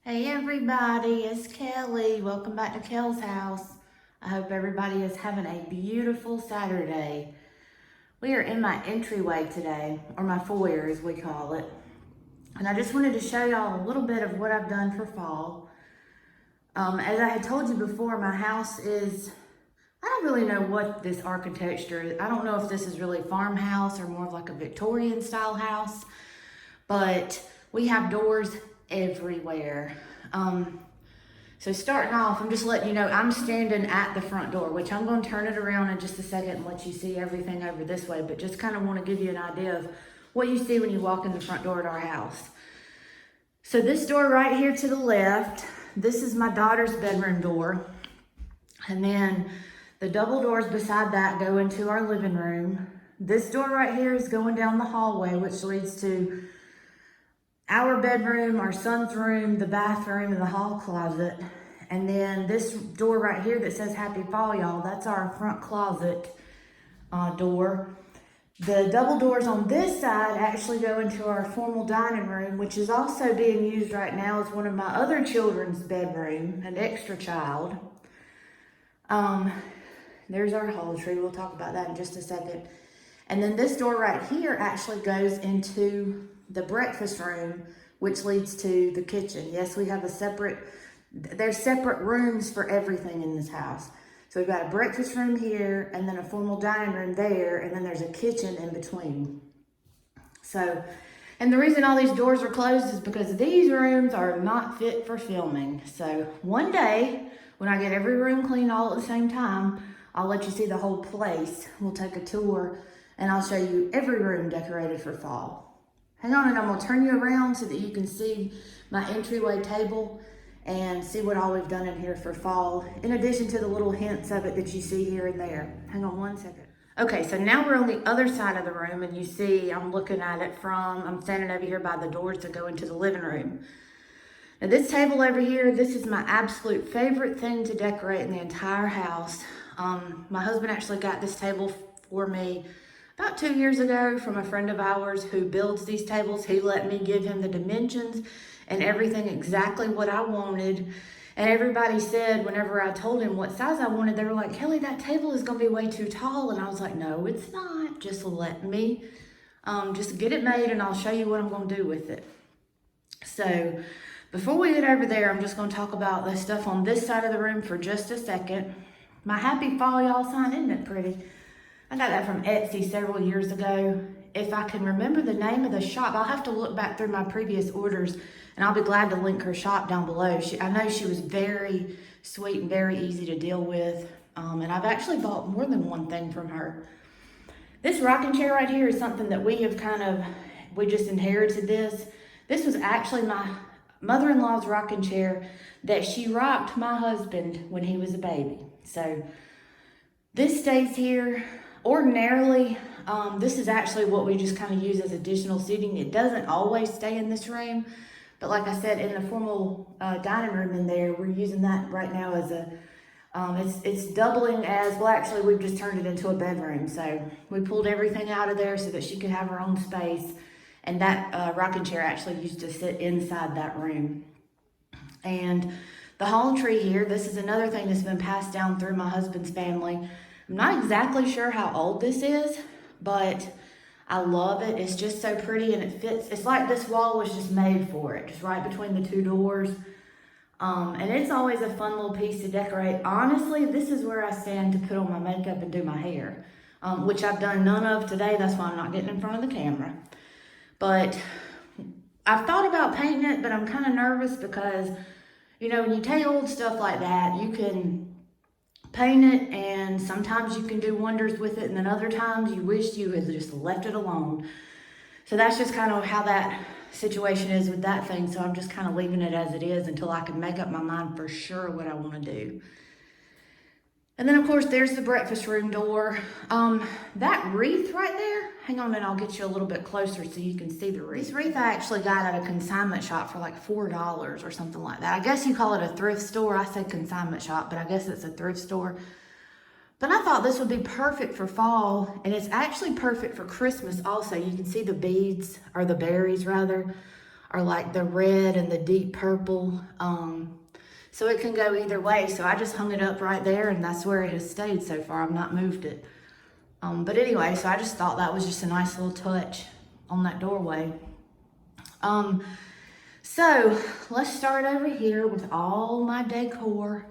Hey everybody, it's Kelly. Welcome back to Kel's house. I hope everybody is having a beautiful Saturday. We are in my entryway today, or my foyer as we call it. And I just wanted to show y'all a little bit of what I've done for fall. As I had told you before, my house is, I don't really know what this architecture is. I don't know if this is really farmhouse or more of like a Victorian style house, but we have doors everywhere. So starting off, I'm just letting you know, I'm standing at the front door, which I'm going to turn it around in just a second and let you see everything over this way, but just kind of want to give you an idea of what you see when you walk in the front door at our house. So this door right here to the left, this is my daughter's bedroom door. And then the double doors beside that go into our living room. This door right here is going down the hallway, which leads to our bedroom, our son's room, the bathroom, and the hall closet. And then this door right here that says Happy Fall, y'all, that's our front closet door. The double doors on this side actually go into our formal dining room, which is also being used right now as one of my other children's bedroom, an extra child. There's our hollow tree. We'll talk about that in just a second. And then this door right here actually goes into the breakfast room, which leads to the kitchen. Yes, we have there's separate rooms for everything in this house. So we've got a breakfast room here, and then a formal dining room there, and then there's a kitchen in between. So, and the reason all these doors are closed is because these rooms are not fit for filming. So one day, when I get every room cleaned all at the same time, I'll let you see the whole place. We'll take a tour, and I'll show you every room decorated for fall. Hang on, and I'm gonna turn you around so that you can see my entryway table and see what all we've done in here for fall, in addition to the little hints of it that you see here and there. Hang on one second. Okay, so now we're on the other side of the room, and you see I'm looking at it I'm standing over here by the doors that go into the living room. Now this table over here, this is my absolute favorite thing to decorate in the entire house. My husband actually got this table for me about 2 years ago from a friend of ours who builds these tables. He let me give him the dimensions and everything exactly what I wanted. And everybody said, whenever I told him what size I wanted, they were like, Kelly, that table is gonna be way too tall. And I was like, no, it's not. Just let me just get it made, and I'll show you what I'm gonna do with it. So before we get over there, I'm just gonna talk about the stuff on this side of the room for just a second. My Happy Fall Y'all sign, isn't it pretty? I got that from Etsy several years ago. If I can remember the name of the shop, I'll have to look back through my previous orders, and I'll be glad to link her shop down below. I know she was very sweet and very easy to deal with, and I've actually bought more than one thing from her. This rocking chair right here is something that we just inherited this. This was actually my mother-in-law's rocking chair that she rocked my husband when he was a baby. So this stays here. Ordinarily, this is actually what we just kind of use as additional seating. It doesn't always stay in this room, but like I said, in the formal dining room in there, we're using that right now as it's doubling as, well, actually we've just turned it into a bedroom. So we pulled everything out of there so that she could have her own space, and that rocking chair actually used to sit inside that room. And the hollow tree here, this is another thing that's been passed down through my husband's family. I'm not exactly sure how old this is, but I love it. It's just so pretty, and it fits. It's like this wall was just made for it, just right between the two doors. And it's always a fun little piece to decorate. Honestly, this is where I stand to put on my makeup and do my hair, which I've done none of today. That's why I'm not getting in front of the camera. But I've thought about painting it, but I'm kind of nervous because, you know, when you take old stuff like that, you can paint it, and sometimes you can do wonders with it, and then other times you wish you had just left it alone. So that's just kind of how that situation is with that thing. So I'm just kind of leaving it as it is until I can make up my mind for sure what I want to do. And then of course there's the breakfast room door. That wreath right there, hang on and I'll get you a little bit closer so you can see the wreath. This wreath I actually got at a consignment shop for like $4 or something like that. I guess you call it a thrift store. I say consignment shop, but I guess it's a thrift store. But I thought this would be perfect for fall, and it's actually perfect for Christmas also. You can see the beads, or the berries rather, or like the red and the deep purple. So it can go either way. So I just hung it up right there, and that's where it has stayed so far. I've not moved it. But anyway, so I just thought that was just a nice little touch on that doorway. So let's start over here with all my decor.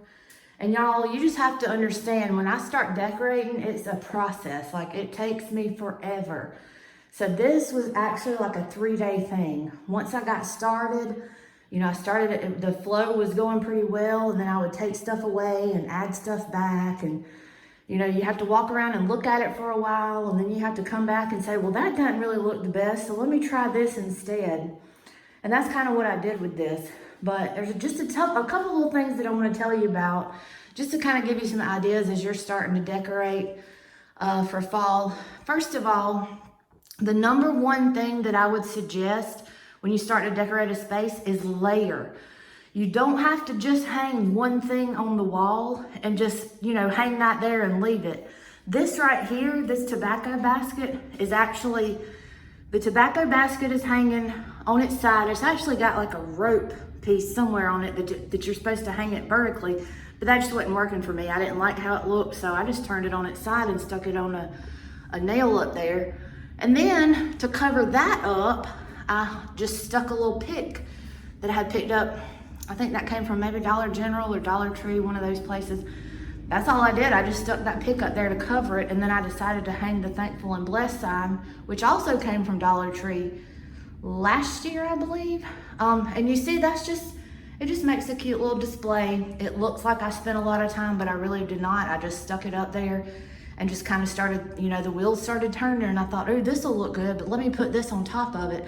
And y'all, you just have to understand, when I start decorating, it's a process. Like, it takes me forever. So this was actually like a 3-day thing. Once I got started, you know, I started it, the flow was going pretty well, and then I would take stuff away and add stuff back. And, you know, you have to walk around and look at it for a while, and then you have to come back and say, well, that doesn't really look the best, so let me try this instead. And that's kind of what I did with this. But there's just a couple little things that I want to tell you about, just to kind of give you some ideas as you're starting to decorate for fall. First of all, the number one thing that I would suggest when you start to decorate a space is layer. You don't have to just hang one thing on the wall and just, you know, hang that there and leave it. This right here, this tobacco basket is actually, the tobacco basket is hanging on its side. It's actually got like a rope piece somewhere on it that you're supposed to hang it vertically, but that just wasn't working for me. I didn't like how it looked, so I just turned it on its side and stuck it on a nail up there. And then to cover that up, I just stuck a little pick that I had picked up. I think that came from maybe Dollar General or Dollar Tree, one of those places. That's all I did. I just stuck that pick up there to cover it, and then I decided to hang the Thankful and Blessed sign, which also came from Dollar Tree last year, I believe. And you see, it just makes a cute little display. It looks like I spent a lot of time, but I really did not. I just stuck it up there and just kind of started, you know, the wheels started turning, and I thought, oh, this will look good, but let me put this on top of it.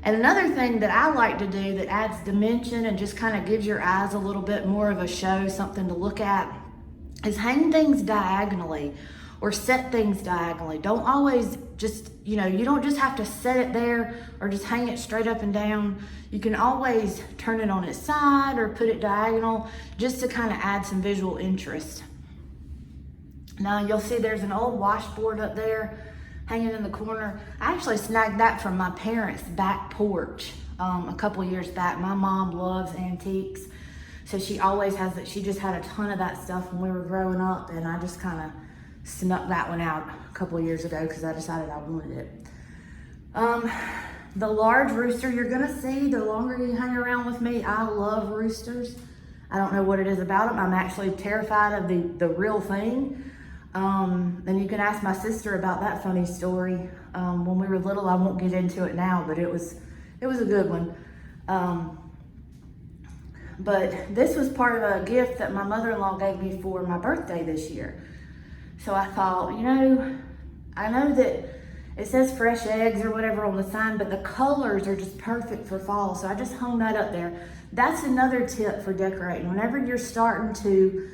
And another thing that I like to do that adds dimension and just kind of gives your eyes a little bit more of a show, something to look at, is hang things diagonally or set things diagonally. Don't always just, you know, you don't just have to set it there or just hang it straight up and down. You can always turn it on its side or put it diagonal just to kind of add some visual interest. Now you'll see there's an old washboard up there hanging in the corner. I actually snagged that from my parents' back porch a couple years back. My mom loves antiques, so she always has it. She just had a ton of that stuff when we were growing up, and I just kind of snuck that one out a couple of years ago because I decided I wanted it. The large rooster you're gonna see, the longer you hang around with me, I love roosters. I don't know what it is about them. I'm actually terrified of the real thing. And you can ask my sister about that funny story. When we were little, I won't get into it now, but it was a good one. But this was part of a gift that my mother-in-law gave me for my birthday this year. So I thought, you know, I know that it says fresh eggs or whatever on the sign, but the colors are just perfect for fall. So I just hung that up there. That's another tip for decorating. Whenever you're starting to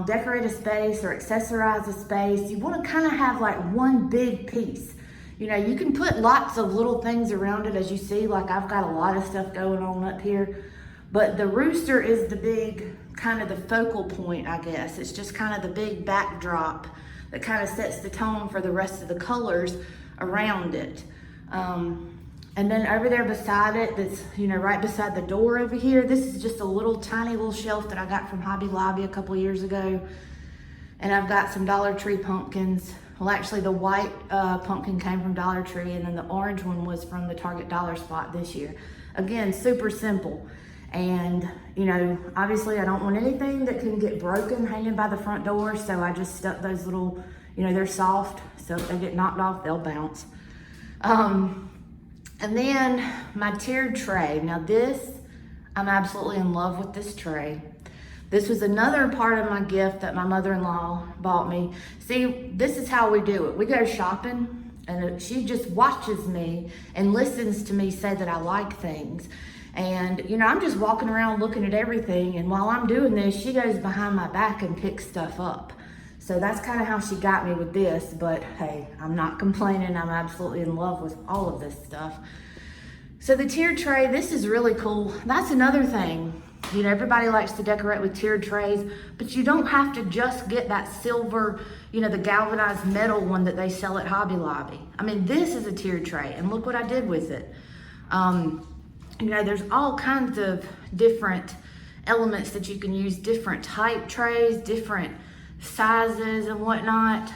decorate a space or accessorize a space, you want to kind of have like one big piece. You know, you can put lots of little things around it, as you see, like I've got a lot of stuff going on up here, but the rooster is the big, kind of the focal point, I guess. It's just kind of the big backdrop that kind of sets the tone for the rest of the colors around it. And then over there beside it, that's, you know, right beside the door over here, this is just a little tiny little shelf that I got from Hobby Lobby a couple years ago. And I've got some Dollar Tree pumpkins. Well, actually the white pumpkin came from Dollar Tree, and then the orange one was from the Target Dollar Spot this year. Again, super simple. And, you know, obviously I don't want anything that can get broken hanging by the front door, so I just stuck those little, you know, they're soft, so if they get knocked off, they'll bounce. And then my tiered tray. Now this, I'm absolutely in love with this tray. This was another part of my gift that my mother-in-law bought me. See, this is how we do it. We go shopping, and she just watches me and listens to me say that I like things. And, you know, I'm just walking around looking at everything, and while I'm doing this, she goes behind my back and picks stuff up. So that's kind of how she got me with this, but hey, I'm not complaining. I'm absolutely in love with all of this stuff. So the tiered tray, this is really cool. That's another thing. You know, everybody likes to decorate with tiered trays, but you don't have to just get that silver, you know, the galvanized metal one that they sell at Hobby Lobby. I mean, this is a tiered tray, and look what I did with it. You know, there's all kinds of different elements that you can use, different type trays, different sizes and whatnot.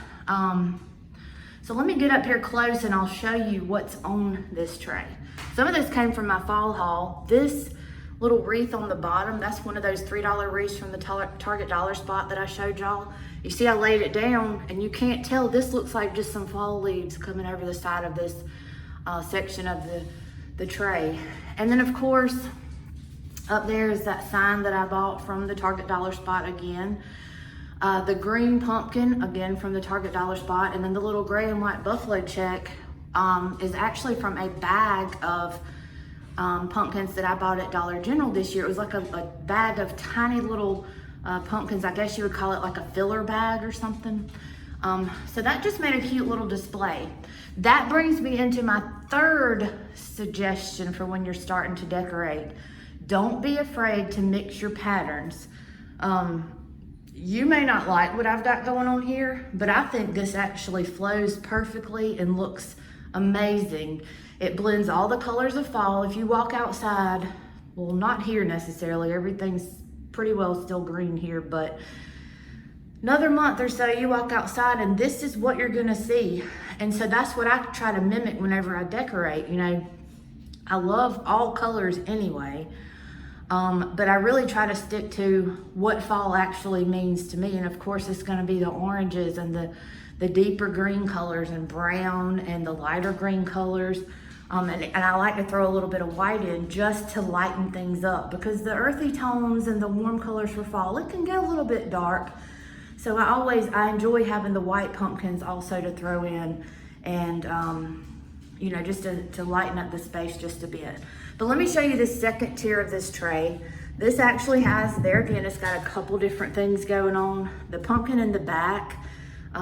So let me get up here close and I'll show you what's on this tray. Some of this came from my fall haul. This little wreath on the bottom, that's one of those $3 wreaths from the Target dollar spot that I showed y'all. You see I laid it down and you can't tell, this looks like just some fall leaves coming over the side of this section of the tray. And then of course, up there is that sign that I bought from the Target dollar spot again. The green pumpkin, again from the Target dollar spot, and then the little gray and white buffalo check is actually from a bag of pumpkins that I bought at Dollar General this year. It was like a bag of tiny little pumpkins. I guess you would call it like a filler bag or something. So that just made a cute little display. That brings me into my third suggestion for when you're starting to decorate. Don't be afraid to mix your patterns. You may not like what I've got going on here, but I think this actually flows perfectly and looks amazing. It blends all the colors of fall. If you walk outside, well, not here necessarily, everything's pretty well still green here, but another month or so you walk outside and this is what you're gonna see. And so that's what I try to mimic whenever I decorate. You know, I love all colors anyway. But I really try to stick to what fall actually means to me. And of course, it's going to be the oranges and the deeper green colors and brown and the lighter green colors. And I like to throw a little bit of white in just to lighten things up, because the earthy tones and the warm colors for fall, it can get a little bit dark. So I enjoy having the white pumpkins also to throw in and, you know, just to lighten up the space just a bit. But let me show you the second tier of this tray. This actually has, there again, it's got a couple different things going on. The pumpkin in the back,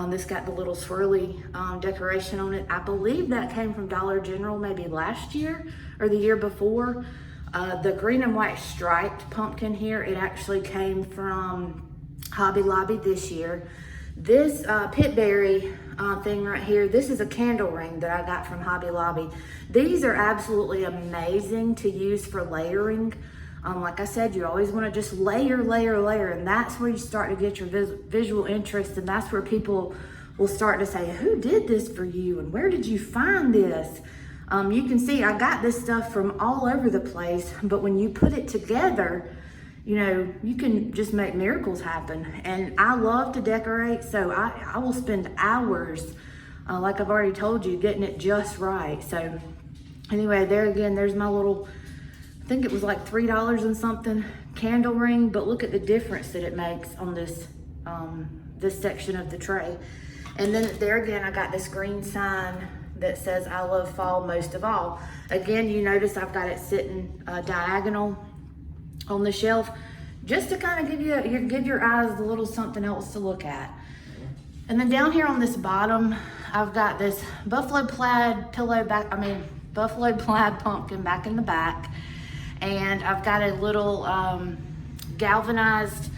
this got the little swirly decoration on it. I believe that came from Dollar General maybe last year or the year before. The green and white striped pumpkin here, it actually came from Hobby Lobby this year. This pitberry thing right here, this is a candle ring that I got from Hobby Lobby. These are absolutely amazing to use for layering. Like I said, you always want to just layer, and that's where you start to get your visual interest, and that's where people will start to say, who did this for you, and where did you find this? You can see I got this stuff from all over the place, but when you put it together, you know, you can just make miracles happen. And I love to decorate, so I will spend hours, like I've already told you, getting it just right. So anyway, there again, there's my little, I think it was like $3 and something candle ring, but look at the difference that it makes on this, this section of the tray. And then there again, I got this green sign that says, I love fall most of all. Again, you notice I've got it sitting diagonal on the shelf, just to kind of give your eyes a little something else to look at. And then down here on this bottom, I've got this buffalo plaid pumpkin back in the back, and I've got a little galvanized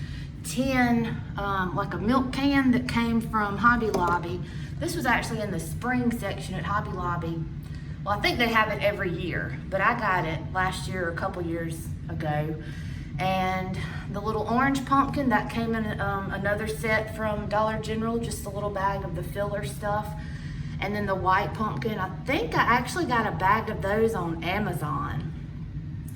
tin, like a milk can that came from Hobby Lobby. This was actually in the spring section at Hobby Lobby. Well, I think they have it every year, but I got it last year or a couple years ago. And the little orange pumpkin, that came in another set from Dollar General, just a little bag of the filler stuff. And then the white pumpkin, I think I actually got a bag of those on Amazon.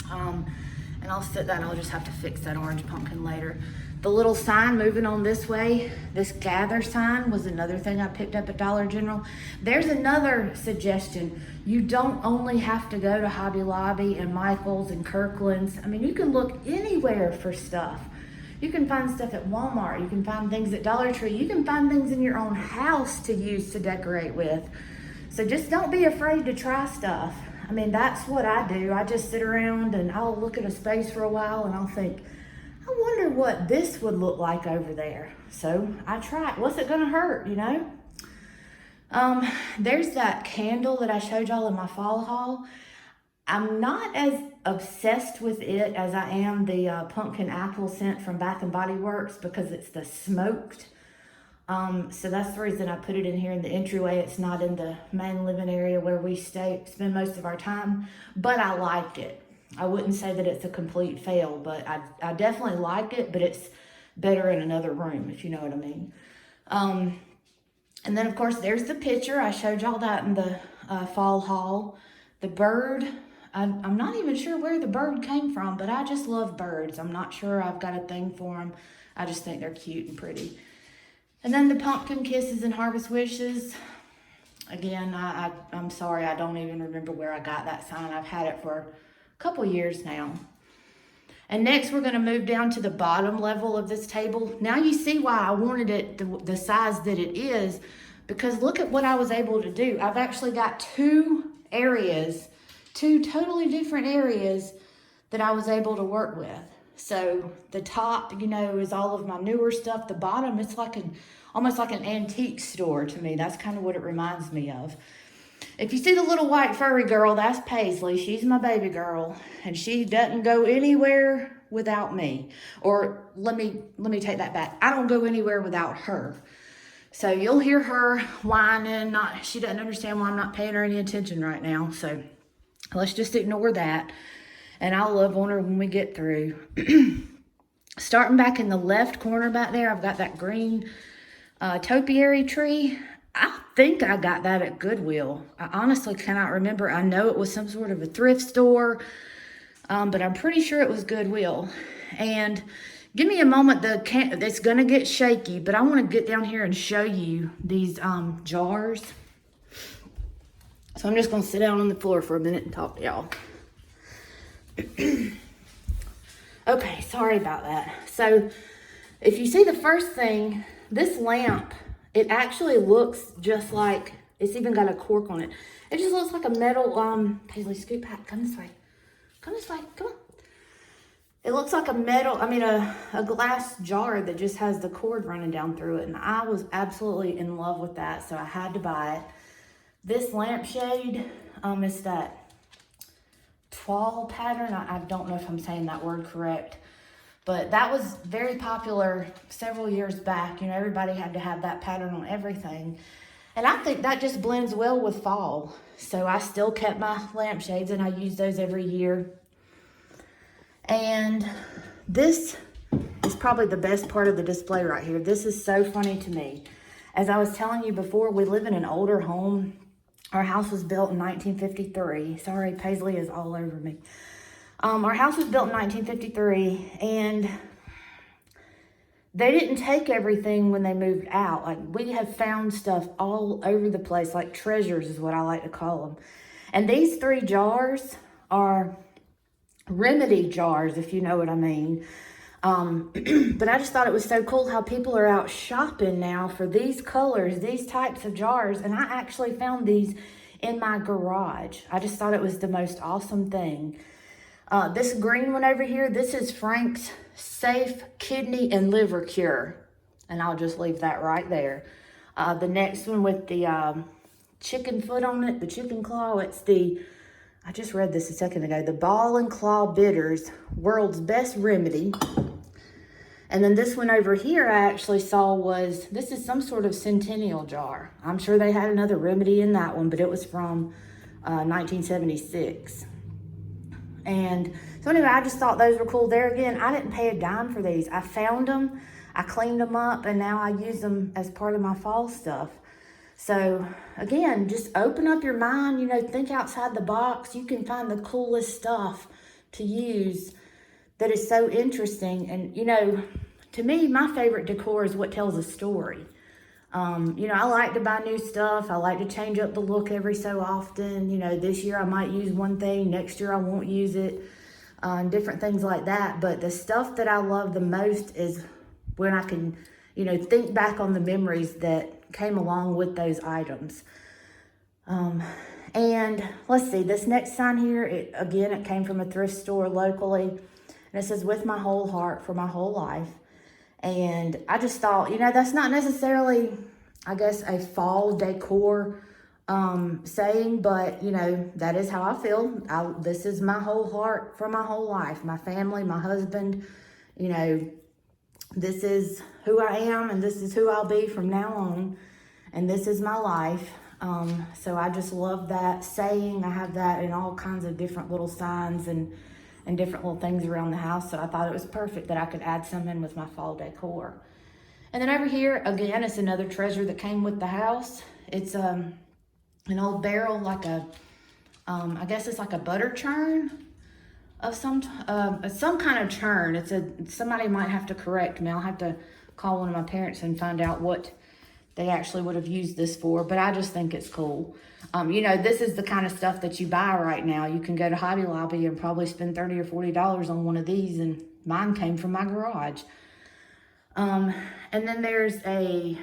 And I'll just have to fix that orange pumpkin later. The little sign moving on this way, this gather sign was another thing I picked up at Dollar General. There's another suggestion. You don't only have to go to Hobby Lobby and Michael's and Kirkland's. I mean, you can look anywhere for stuff. You can find stuff at Walmart. You can find things at Dollar Tree. You can find things in your own house to use to decorate with. So just don't be afraid to try stuff. I mean, that's what I do. I just sit around and I'll look at a space for a while and I'll think, I wonder what this would look like over there. So I try it. What's it gonna hurt, you know? There's that candle that I showed y'all in my fall haul. I'm not as obsessed with it as I am the pumpkin apple scent from Bath and Body Works, because it's the smoked. So that's the reason I put it in here in the entryway. It's not in the main living area where we spend most of our time, but I liked it. I wouldn't say that it's a complete fail, but I definitely like it, but it's better in another room, if you know what I mean. And then, of course, there's the picture. I showed y'all that in the fall haul. The bird, I'm not even sure where the bird came from, but I just love birds. I'm not sure I've got a thing for them. I just think they're cute and pretty. And then the pumpkin kisses and harvest wishes. Again, I'm sorry, I don't even remember where I got that sign. I've had it for a couple years now. And next we're going to move down to the bottom level of this table. Now you see why I wanted it the size that it is, because look at what I was able to do. I've actually got two totally different areas that I was able to work with. So the top, you know, is all of my newer stuff. The bottom, it's like almost like an antique store to me. That's kind of what it reminds me of. If you see the little white furry girl, that's Paisley. She's my baby girl, and she doesn't go anywhere without me. Or let me take that back. I don't go anywhere without her. So you'll hear her whining. She doesn't understand why I'm not paying her any attention right now. So let's just ignore that, and I'll love on her when we get through. Starting back in the left corner back there, I've got that green topiary tree. I think I got that at Goodwill. I honestly cannot remember. I know it was some sort of a thrift store, but I'm pretty sure it was Goodwill. And give me a moment. It's going to get shaky, but I want to get down here and show you these jars. So I'm just going to sit down on the floor for a minute and talk to y'all. Okay, sorry about that. So if you see the first thing, this lamp, it actually looks just like, it's even got a cork on it. It just looks like a metal, Paisley, scoot back, come this way. Come this way, come on. It looks like a glass jar that just has the cord running down through it. And I was absolutely in love with that, so I had to buy it. This lampshade is that fall pattern. I don't know if I'm saying that word correct. But that was very popular several years back. You know, everybody had to have that pattern on everything. And I think that just blends well with fall. So I still kept my lampshades, and I use those every year. And this is probably the best part of the display right here. This is so funny to me. As I was telling you before, we live in an older home. Our house was built in 1953. Sorry, Paisley is all over me. Our house was built in 1953, and they didn't take everything when they moved out. Like, we have found stuff all over the place, like treasures is what I like to call them. And these three jars are remedy jars, if you know what I mean. But I just thought it was so cool how people are out shopping now for these colors, these types of jars. And I actually found these in my garage. I just thought it was the most awesome thing. This green one over here, this is Frank's Safe Kidney and Liver Cure. And I'll just leave that right there. The next one with the chicken foot on it, the chicken claw, it's I just read this a second ago, the Ball and Claw Bitters, World's Best Remedy. And then this one over here I actually saw this is some sort of centennial jar. I'm sure they had another remedy in that one, but it was from 1976. And so anyway, I just thought those were cool. There again, I didn't pay a dime for these. I found them, I cleaned them up, and now I use them as part of my fall stuff. So again, just open up your mind, you know, think outside the box. You can find the coolest stuff to use that is so interesting. And, you know, to me, my favorite decor is what tells a story. You know, I like to buy new stuff. I like to change up the look every so often. You know, this year I might use one thing, next year I won't use it, and different things like that. But the stuff that I love the most is when I can, you know, think back on the memories that came along with those items. And let's see, this next sign here, it came from a thrift store locally. And it says, with my whole heart for my whole life. And I just thought, you know, that's not necessarily, I guess, a fall decor saying, but, you know, that is how I feel. This is my whole heart for my whole life. My family, my husband, you know, this is who I am, and this is who I'll be from now on. And this is my life. So I just love that saying. I have that in all kinds of different little signs. And and different little things around the house. So I thought it was perfect that I could add some in with my fall decor. And then over here, again, it's another treasure that came with the house. It's an old barrel, like a, I guess it's like a butter churn of some kind of churn. Somebody might have to correct me. I'll have to call one of my parents and find out what they actually would have used this for, but I just think it's cool. You know, this is the kind of stuff that you buy right now. You can go to Hobby Lobby and probably spend $30 or $40 on one of these, and mine came from my garage. And then there's the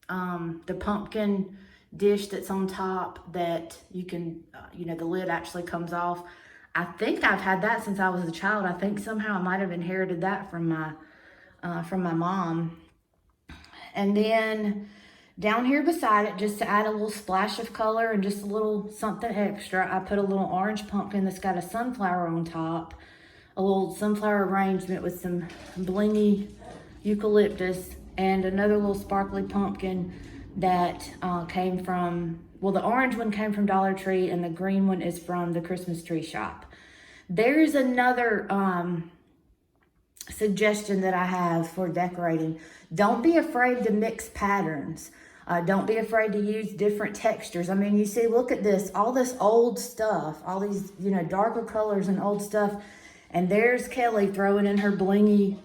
pumpkin dish that's on top that you can, you know, the lid actually comes off. I think I've had that since I was a child. I think somehow I might have inherited that from my mom. And then down here beside it, just to add a little splash of color and just a little something extra, I put a little orange pumpkin that's got a sunflower on top, a little sunflower arrangement with some blingy eucalyptus, and another little sparkly pumpkin that came from, well, the orange one came from Dollar Tree and the green one is from the Christmas tree shop. There's another suggestion that I have for decorating. Don't be afraid to mix patterns. Don't be afraid to use different textures. I mean, you see, look at this, all this old stuff, all these, you know, darker colors and old stuff. And there's Kelly throwing in her blingy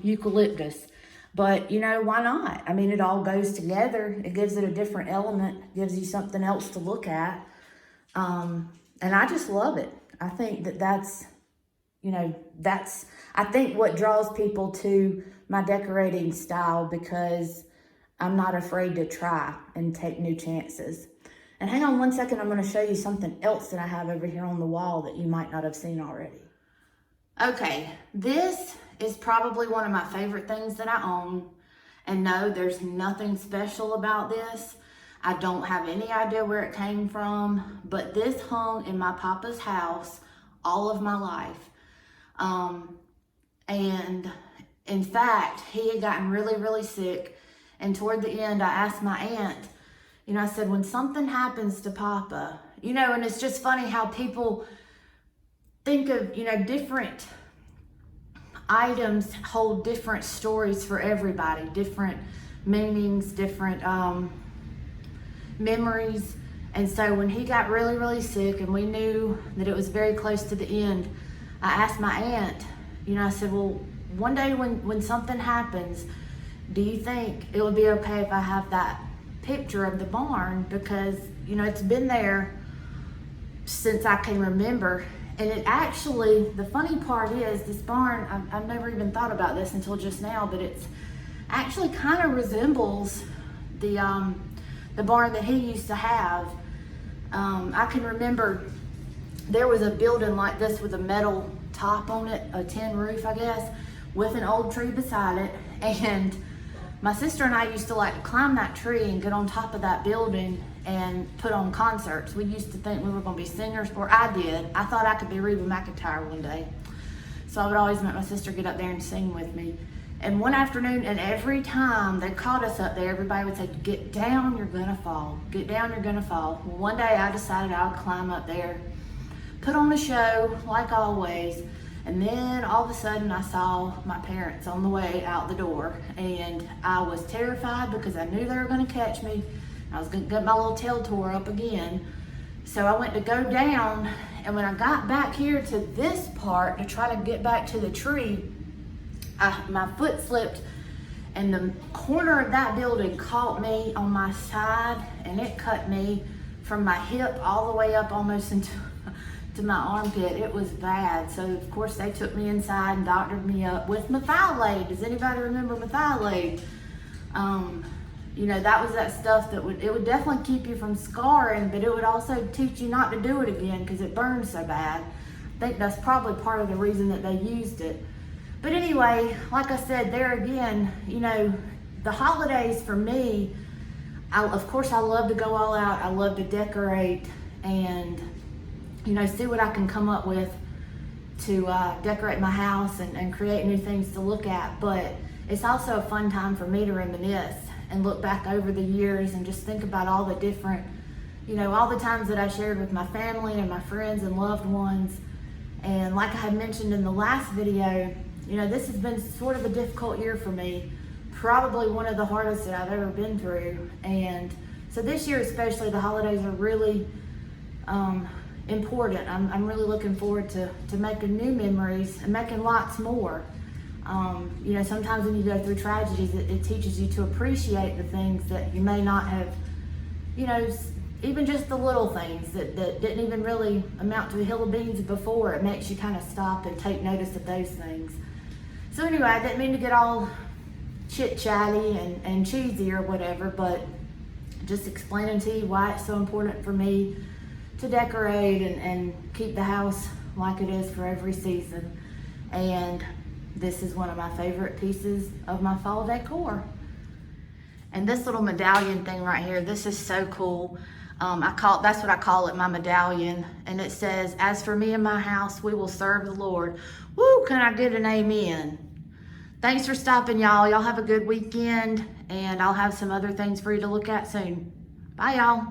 eucalyptus. But, you know, why not? I mean, it all goes together. It gives it a different element, gives you something else to look at. And I just love it. I think that's, you know, I think what draws people to my decorating style, because I'm not afraid to try and take new chances. And hang on one second, I'm going to show you something else that I have over here on the wall that you might not have seen already. Okay, this is probably one of my favorite things that I own. And no, there's nothing special about this. I don't have any idea where it came from, but this hung in my papa's house all of my life. And in fact, he had gotten really, really sick. And toward the end, I asked my aunt, you know, I said, when something happens to Papa, you know, and it's just funny how people think of, you know, different items hold different stories for everybody, different meanings, different memories. And so when he got really, really sick and we knew that it was very close to the end, I asked my aunt, you know, I said, well, one day when something happens, do you think it would be okay if I have that picture of the barn? Because, you know, it's been there since I can remember. And it actually, the funny part is this barn, I've never even thought about this until just now, but it's actually kind of resembles the barn that he used to have. I can remember there was a building like this with a metal top on it, a tin roof, I guess, with an old tree beside it. And my sister and I used to like climb that tree and get on top of that building and put on concerts. We used to think we were going to be singers, or I did. I thought I could be Reba McEntire one day. So I would always make my sister get up there and sing with me. And one afternoon, and every time they caught us up there, everybody would say, get down, you're gonna fall. Get down, you're gonna fall. Well, one day I decided I would climb up there, put on a show, like always. And then all of a sudden I saw my parents on the way out the door, and I was terrified because I knew they were gonna catch me. I was gonna get my little tail tore up again. So I went to go down, and when I got back here to this part to try to get back to the tree, my foot slipped and the corner of that building caught me on my side, and it cut me from my hip all the way up almost into to my armpit. It was bad. So of course they took me inside and doctored me up with methylate. Does anybody remember methylate? You know, that was that stuff that would definitely keep you from scarring, but it would also teach you not to do it again because it burns so bad. I think that's probably part of the reason that they used it. But anyway, like I said, there again, you know, the holidays for me, of course I love to go all out. I love to decorate and, you know, see what I can come up with to decorate my house and create new things to look at. But it's also a fun time for me to reminisce and look back over the years and just think about all the different, you know, all the times that I shared with my family and my friends and loved ones. And like I had mentioned in the last video, you know, this has been sort of a difficult year for me, probably one of the hardest that I've ever been through. And so this year especially, the holidays are really important. I'm really looking forward to making new memories and making lots more. You know, sometimes when you go through tragedies, it teaches you to appreciate the things that you may not have, you know, even just the little things that didn't even really amount to a hill of beans before. It makes you kind of stop and take notice of those things. So anyway, I didn't mean to get all chit-chatty and cheesy or whatever, but just explaining to you why it's so important for me to decorate and keep the house like it is for every season. And this is one of my favorite pieces of my fall decor. And this little medallion thing right here, this is so cool. That's what I call it, my medallion. And it says, "As for me and my house, we will serve the Lord." Woo, can I get an amen? Thanks for stopping, y'all. Y'all have a good weekend, and I'll have some other things for you to look at soon. Bye, y'all.